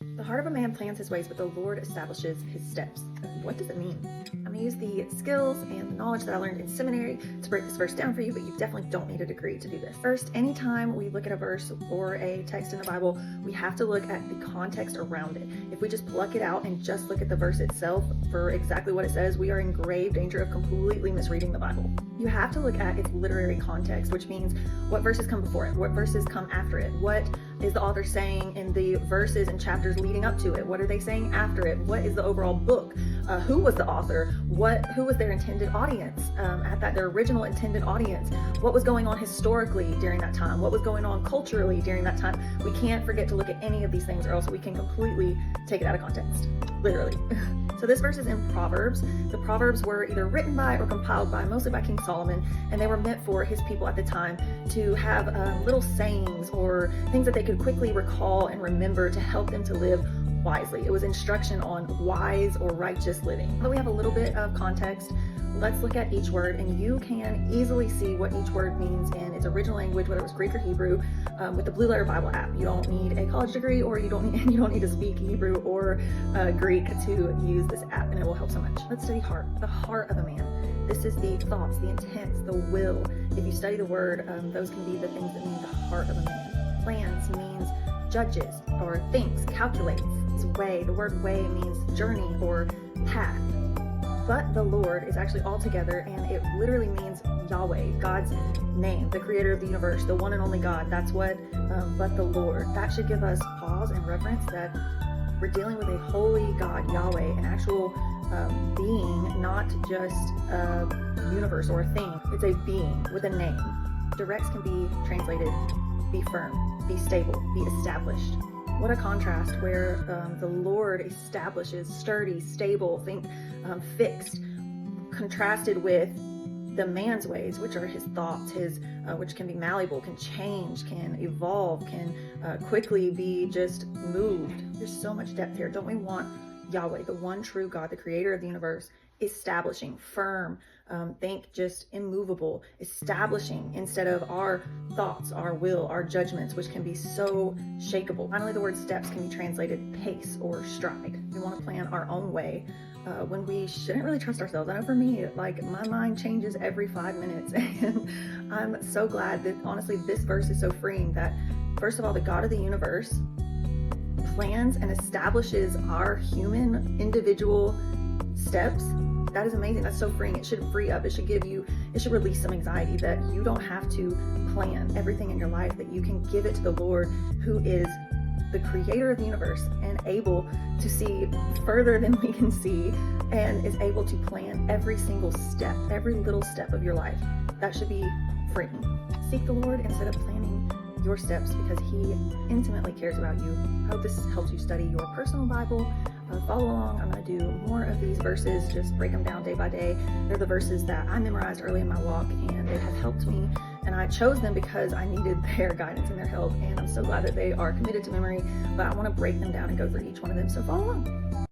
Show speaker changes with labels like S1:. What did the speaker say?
S1: The heart of a man plans his ways, but the Lord establishes his steps. What does it mean? I'm going to use the skills and the knowledge that I learned in seminary to break this verse down for you, but you definitely don't need a degree to do this. First, anytime we look at a verse or a text in the Bible, we have to look at the context around it. If we just pluck it out and just look at the verse itself for exactly what it says, we are in grave danger of completely misreading the Bible. You have to look at its literary context, which means what verses come before it, what verses come after it, what is the author saying in the verses and chapters leading up to it, what are they saying after it, what is the overall book, who was the author, who was their intended audience their original intended audience, what was going on historically during that time, what was going on culturally during that time. We can't forget to look at any of these things or else we can completely take it out of context, literally. So this verse is in Proverbs. The Proverbs were either written by or compiled by, mostly by King Solomon, and they were meant for his people at the time to have little sayings or things that they could quickly recall and remember to help them to live wisely. It was instruction on wise or righteous living. Now that we have a little bit of context, let's look at each word, and you can easily see what each word means in its original language, whether it was Greek or Hebrew, with the Blue Letter Bible app. You don't need a college degree, or you don't need to speak Hebrew or Greek to use this app, and it will help so much. Let's study heart, the heart of a man. This is the thoughts, the intents, the will. If you study the word, those can be the things that mean the heart of a man. Plans means judges or thinks, calculates. It's way. The word way means journey or path. But the Lord is actually all together, and it literally means Yahweh, God's name, the creator of the universe, the one and only God. That's what, but the Lord. That should give us pause and reverence that we're dealing with a holy God, Yahweh, an actual being, not just a universe or a thing. It's a being with a name. Directs can be translated, be firm, be stable, be established. What a contrast where the Lord establishes sturdy, stable, fixed, contrasted with the man's ways, which are his thoughts, which can be malleable, can change, can evolve, can quickly be just moved. There's so much depth here. Don't we want Yahweh, the one true God, the creator of the universe, establishing, firm, think just immovable, establishing instead of our thoughts, our will, our judgments, which can be so shakeable. Finally, the word steps can be translated pace or stride. We want to plan our own way when we shouldn't really trust ourselves. I know for me, like, my mind changes every 5 minutes, and I'm so glad that honestly this verse is so freeing that, first of all, the God of the universe plans and establishes our human individual steps. That is amazing. That's so freeing. It should free up. It should release some anxiety that you don't have to plan everything in your life, that you can give it to the Lord, who is the creator of the universe and able to see further than we can see, and is able to plan every single step, every little step of your life. That should be freeing. Seek the Lord instead of planning your steps, because he intimately cares about you. I hope this helps you study your personal Bible. Follow along. I'm going to do more of these verses, just break them down day by day. They're the verses that I memorized early in my walk, and they have helped me, and I chose them because I needed their guidance and their help, and I'm so glad that they are committed to memory, but I want to break them down and go through each one of them, so follow along.